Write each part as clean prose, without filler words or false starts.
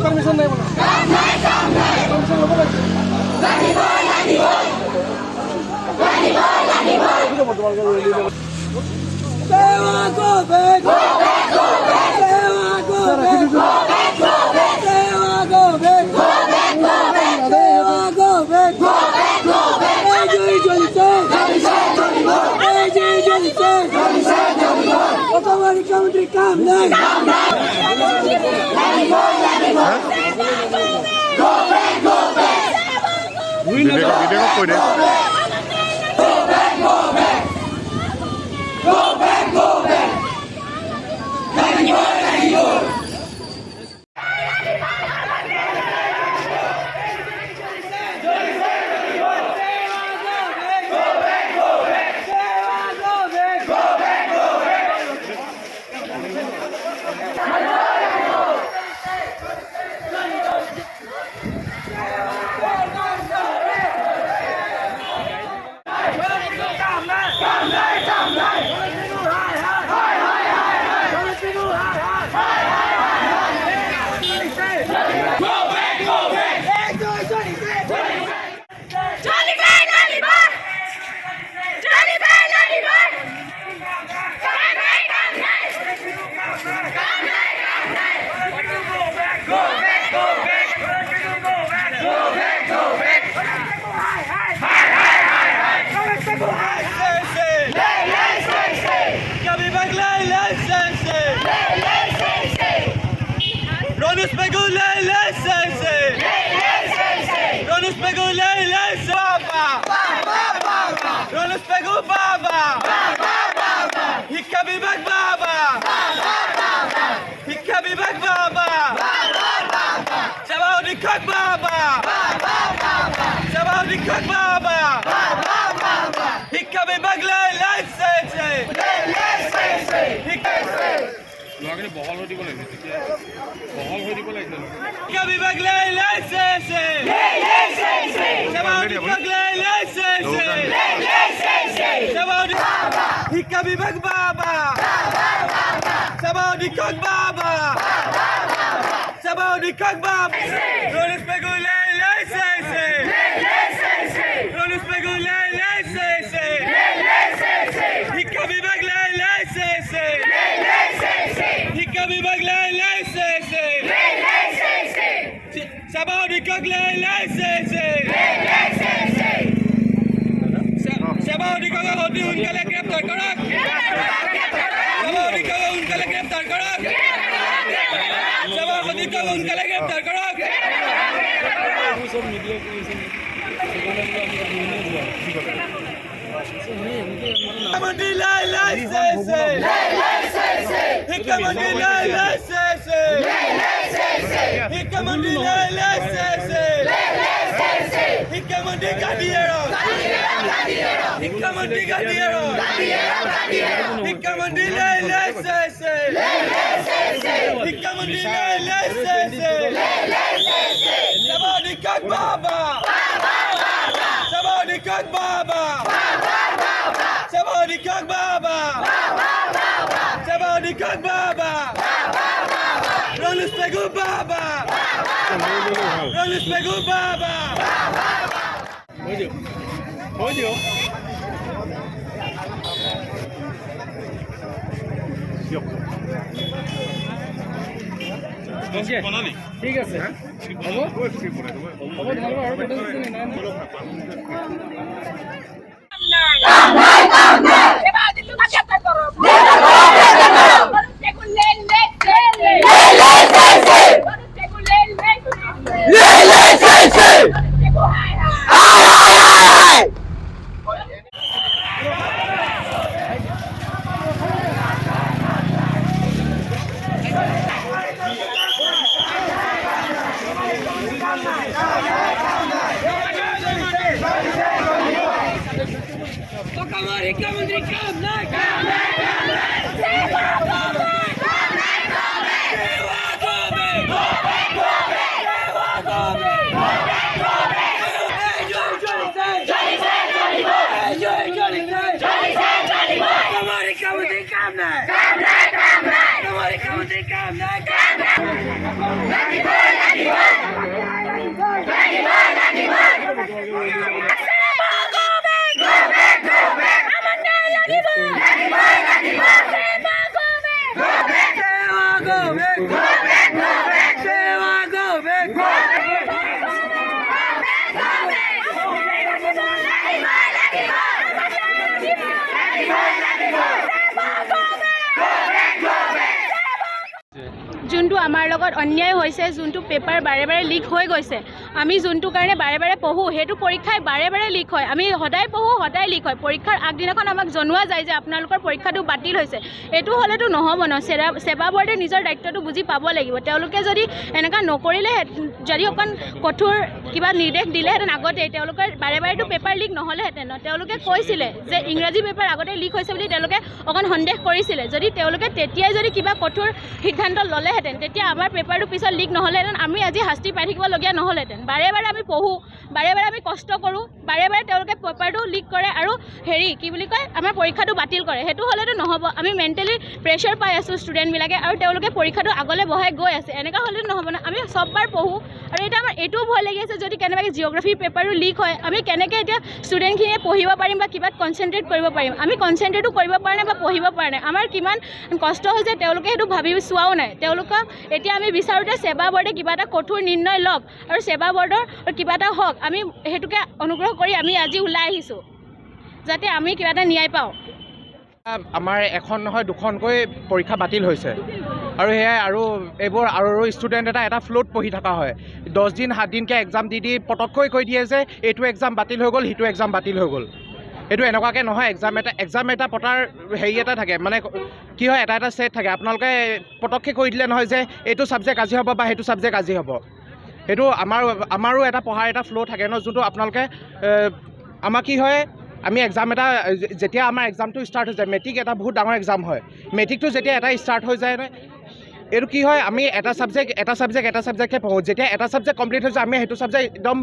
Permission नहीं बोला मुख्यमंत्री काम नहीं বহল হৈ দিব লাগে তেতিয়া বহল হৈ দিব লাগে শিক্ষা বিভাগ লাইসেন্স সেৱা বিভাগ লাইসেন্স শিক্ষা বিভাগ বাবা সেৱা অধীক্ষক বাবা সেৱা অধীক্ষক বাবা ৰোলিস পেগুলে লাইসেন্স ৰোলিস পেগুলে লাইসেন্স শিক্ষা বিভাগ লাইসেন্স শিক্ষা বিভাগ লাইসেন্স সেৱা অধীক্ষক লাইসেন্স সেৱা অধীক্ষকক অতি সোনকালে গ্ৰেপ্তাৰ কৰক সেৱা অধীক্ষকক সোনকালে গ্ৰেপ্তাৰ কৰক সেৱা অধীক্ষকক সোনকালে গ্ৰেপ্তাৰ কৰক শিক্ষামন্ত্ৰী লাইসেন্স শিক্ষামন্ত্ৰী লাইসেন্স শিক্ষামন্ত্ৰী লাইসেন্স শিক্ষামন্ত্ৰী গাদিয়েৰ শিক্ষামন্ত্ৰী গাদিয়েৰ শিক্ষামন্ত্ৰী লাইসেন্স শিক্ষামন্ত্ৰী লাইসেন্স সেৱা অধীক্ষক বাবা সেৱা অধীক্ষক বাবা সেৱা অধীক্ষক বাবা সেৱা অধীক্ষক বাবা রোলিস পেগু বাবা রোলিস পেগু বাবা হৈ দিও ঠিক আছে হ'ব শিক্ষামন্ত্রী কাম নাই যোনটো আমাৰ লগত অন্যায় হৈছে, যোনটো পেপাৰ বাৰে বাৰে লিক হৈ গৈছে, আমি যোনটো কাৰণে বাৰে বাৰে পঢ়োঁ সেইটো পৰীক্ষাই বাৰে বাৰে লিক হয়। আমি সদায় পঢ়োঁ, সদায় লিক হয়। পৰীক্ষাৰ আগদিনাখন আমাক জনোৱা যায় যে আপোনালোকৰ পৰীক্ষাটো বাতিল হৈছে। এইটো হ'লেতো নহ'ব ন। সেৱা বৰ্ডে নিজৰ দায়িত্বটো বুজি পাব লাগিব। তেওঁলোকে যদি এনেকুৱা নকৰিলে, যদি অকণ কঠোৰ কিবা নিৰ্দেশ দিলেহেঁতেন আগতে, তেওঁলোকে বাৰে বাৰেতো পেপাৰ লিক নহ'লেহেঁতেন ন। তেওঁলোকে কৈছিলে যে ইংৰাজী পেপাৰ আগতে লিক হৈছে বুলি তেওঁলোকে অকণ সন্দেহ কৰিছিলে। যদি তেওঁলোকে তেতিয়াই যদি কিবা কঠোৰ সিদ্ধান্ত ল'লেহেঁতেন, তেতিয়া আমাৰ পেপাৰটো পিছত লিক নহ'লেহেঁতেন, আমি আজি শাস্তি পাই থাকিবলগীয়া নহ'লেহেঁতেন। বাৰে বাৰে আমি পঢ়োঁ, বাৰে বাৰে আমি কষ্ট কৰোঁ, বাৰে বাৰে তেওঁলোকে পেপাৰটো লিক কৰে আৰু কি বুলি কয়, আমাৰ পৰীক্ষাটো বাতিল কৰে। সেইটো হ'লেতো নহ'ব। আমি মেণ্টেলি প্ৰেছাৰ পাই আছোঁ ষ্টুডেণ্টবিলাকে, আৰু তেওঁলোকে পৰীক্ষাটো আগলৈ বঢ়াই গৈ আছে। এনেকুৱা হ'লেতো নহ'ব ন। আমি চববাৰ পঢ়োঁ, আৰু এতিয়া আমাৰ এইটোও ভয় লাগি আছে যদি কেনেবাকৈ জিঅ'গ্ৰাফী পেপাৰো লিক হয়, আমি কেনেকৈ এতিয়া ষ্টুডেণ্টখিনিয়ে পঢ়িব পাৰিম বা কিবাত কনচেনট্ৰেট কৰিব পাৰিম। আমি কনচেনট্ৰেটো কৰিব পৰা নাই বা পঢ়িব পৰা নাই। আমাৰ কিমান কষ্ট হৈছে তেওঁলোকে সেইটো ভাবি চোৱাও নাই। তেওঁলোকক এতিয়া আমি বিচাৰোঁ যে সেৱা বৰ্ডে কিবা এটা কঠোৰ নিৰ্ণয় লওক আৰু সেৱা বৰ্ডৰ কিবা এটা হওক। আমি সেইটোকে অনুগ্ৰহ কৰি আমি আজি ওলাই আহিছোঁ যাতে আমি কিবা এটা ন্যায় পাওঁ। আমাৰ এখন নহয় দুখনকৈ পৰীক্ষা বাতিল হৈছে, আৰু সেয়াই আৰু এইবোৰ আৰু ষ্টুডেণ্ট এটা ফ্ল'ত পঢ়ি থকা হয়। 10 দিন 7 দিনকৈ এক্সাম দি পটককৈ কৈ দিয়ে যে এইটো এক্সাম বাতিল হৈ গ'ল, সিটো এক্সাম বাতিল হৈ গ'ল। এইটো এনেকুৱাকৈ নহয়। এক্সাম এটা পতাৰ হেৰি এটা থাকে, মানে কি হয়, এটা ছেট থাকে। আপোনালোকে পটককৈ কৈ দিলে নহয় যে এইটো ছাবজেক্ট আজি হ'ব বা সেইটো ছাবজেক্ট আজি হ'ব। সেইটো আমাৰো এটা পঢ়াৰ এটা ফ্ল' থাকে ন, যোনটো আপোনালোকে আমাৰ কি হয়, আমি এক্সাম এটা যেতিয়া আমাৰ এক্সামটো ষ্টাৰ্ট হৈ যায়, মেট্ৰিক এটা বহুত ডাঙৰ এক্সাম হয়। মেট্ৰিকটো যেতিয়া এটা ষ্টাৰ্ট হৈ যায়, এইটো কি হয়, আমি এটা ছাবজেক্টহে পঢ়োঁ। যেতিয়া এটা ছাবজেক্ট কমপ্লিট হৈ যায়, আমি সেইটো ছাবজেক্ট একদম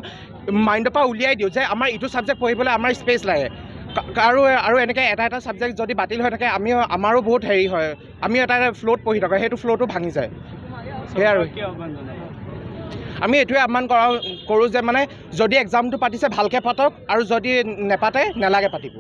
মাইণ্ডৰ পৰা উলিয়াই দিওঁ যে আমাৰ ইটো ছাবজেক্ট পঢ়িবলৈ আমাৰ স্পেচ লাগে। আৰু এনেকৈ এটা ছাবজেক্ট যদি বাতিল হৈ থাকে, আমাৰো বহুত হেৰি হয়। আমি এটা ফ্ল'ত পঢ়ি থাকোঁ, সেইটো ফ্ল'টো ভাঙি যায়। সেয়াই আৰু আমি এইটোৱে আহ্বান কৰোঁ যে মানে যদি এক্সামটো পাতিছে ভালকৈ পাতক, আৰু যদি নেপাতে নেলাগে পাতিব।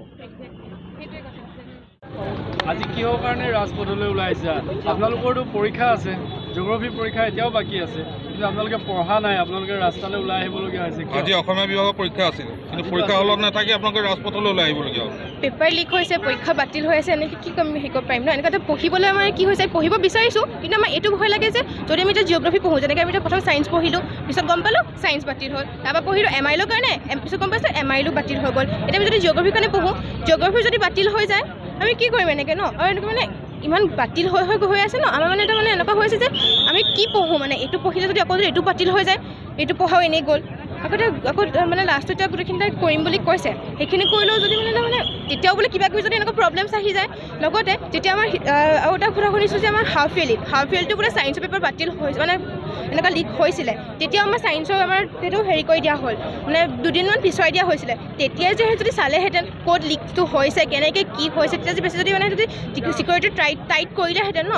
আজি কিহৰ কাৰণে ৰাজপথলৈ ওলাই আহিছা? আপোনালোকৰতো পৰীক্ষা আছে, জিঅ'গ্ৰাফী পৰীক্ষা এতিয়াও বাকী আছে, কিন্তু আপোনালোকে পঢ়া নাই, আপোনালোকে ৰাস্তালৈ ওলাই আহিবলগীয়া হৈছে। আজি অসমীয়া বিভাগৰ পৰীক্ষা আছিল, কিন্তু পৰীক্ষা হলত নাথাকি আপোনালোকে ৰাজপথলৈ ওলাই আহিবলগীয়া হ'ল। পেপাৰ লিক হৈছে, পৰীক্ষা বাতিল হৈ আছে, এনেকৈ কি কৰিম, শিকিব পাৰিম ন? এনেকুৱাতে পঢ়িবলৈ আমাৰ কি হৈছে, পঢ়িব বিচাৰিছোঁ, কিন্তু আমাৰ এইটো ভয় লাগে যে যদি আমি এতিয়া জিঅ'গ্ৰাফী পঢ়োঁ, যেনেকৈ আমি এতিয়া প্ৰথম ছায়েন্স পঢ়িলোঁ, পিছত গম পালোঁ ছায়েন্স বাতিল হ'ল, তাৰপৰা পঢ়িলোঁ MILৰ কাৰণে, পিছত গম পাইছোঁ MILো বাতিল হৈ গ'ল। এতিয়া আমি যদি জিঅ'গ্ৰাফীৰ কাৰণে পঢ়োঁ, জিঅ'গ্ৰাফী যদি বাতিল হৈ যায়, আমি কি কৰিম এনেকৈ ন? আৰু এনেকৈ মানে ইমান বাতিল হৈ আছে ন, আমাৰ মানে এটা মানে এনেকুৱা হৈছে যে আমি কি পঢ়োঁ, মানে এইটো পঢ়িলে যদি আকৌ এইটো বাতিল হৈ যায়, এইটো পঢ়াও এনেই গ'ল। আকৌ মানে লাষ্টত এতিয়া গোটেইখিনি কৰিম বুলি কৈছে, সেইখিনি কৰিলেও যদি মানে তেতিয়াও বোলে কিবা কিবি যদি এনেকুৱা প্ৰব্লেমছ আহি যায়, লগতে যেতিয়া আমাৰ আৰু এটা কথা শুনিছোঁ যে আমাৰ হাফ ইয়েৰলিটো বোলে ছায়েন্সৰ পেপাৰ বাতিল হৈছে, মানে এনেকুৱা লিক হৈছিলে, তেতিয়াও আমাৰ ছায়েন্সৰ আমাৰ সেইটো হেৰি কৰি দিয়া হ'ল, মানে 2 দিনমান পিছুৱাই দিয়া হৈছিলে। তেতিয়াই যে যদি চালেহেঁতেন ক'ত লিকটো হৈছে, কেনেকৈ কি হৈছে, তেতিয়া বেছি যদি মানে যদি চিকিউৰিটি টাইট কৰিলেহেঁতেন ন,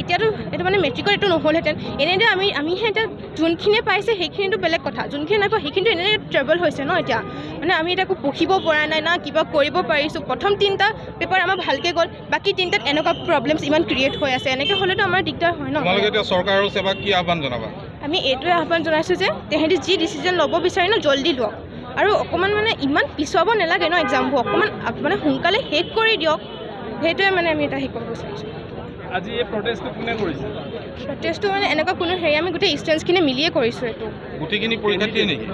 এতিয়াতো এইটো মানে মেট্ৰিকত এইটো নহ'লহেঁতেন। এনেদৰে আমিহে এতিয়া যোনখিনিয়ে পাইছে সেইখিনিতো বেলেগ কথা, যোনখিনি নাই পোৱা সেইখিনিতো এনেই ট্ৰেভেল হৈছে ন। এতিয়া মানে আমি এতিয়া একো পঢ়িব পৰা নাই না কিবা কৰিব পাৰিছোঁ। প্ৰথম 3টা পেপাৰ আমাৰ ভালকৈ গ'ল, বাকী 3টাত এনেকুৱা প্ৰব্লেমছ ইমান ক্ৰিয়েট হৈ আছে। এনেকৈ হ'লেতো আমাৰ দিগদাৰ হয় ন। তোমালোকে এতিয়া চৰকাৰ আৰু সেৱাক কি আহ্বান জনাবা? আমি এইটোৱে আহ্বান জনাইছোঁ যে তেহেঁতি যি ডিচিজন ল'ব বিচাৰে ন, জল্দি লওক, আৰু অকণমান মানে ইমান পিছুৱাব নালাগে ন এক্সামবোৰ, অকণমান মানে সোনকালে শেষ কৰি দিয়ক। সেইটোৱে মানে আমি এটা শিকাব বিচাৰিছোঁ। আজি এই প্ৰটেষ্টটো কোনে কৰিছে? প্ৰটেষ্টটো মানে এনেকুৱা কোনো হেৰি, আমি গোটেই ষ্টুডেণ্টছখিনি মিলিয়ে কৰিছোঁ এইটো। গোটেইখিনি পৰীক্ষাৰ্থীয়ে নেকি?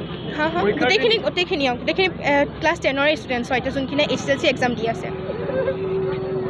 গোটেইখিনি ক্লাছ 10ৰ ষ্টুডেণ্টছ হয়, এতিয়া যোনখিনি HSLC এক্সাম দি আছে।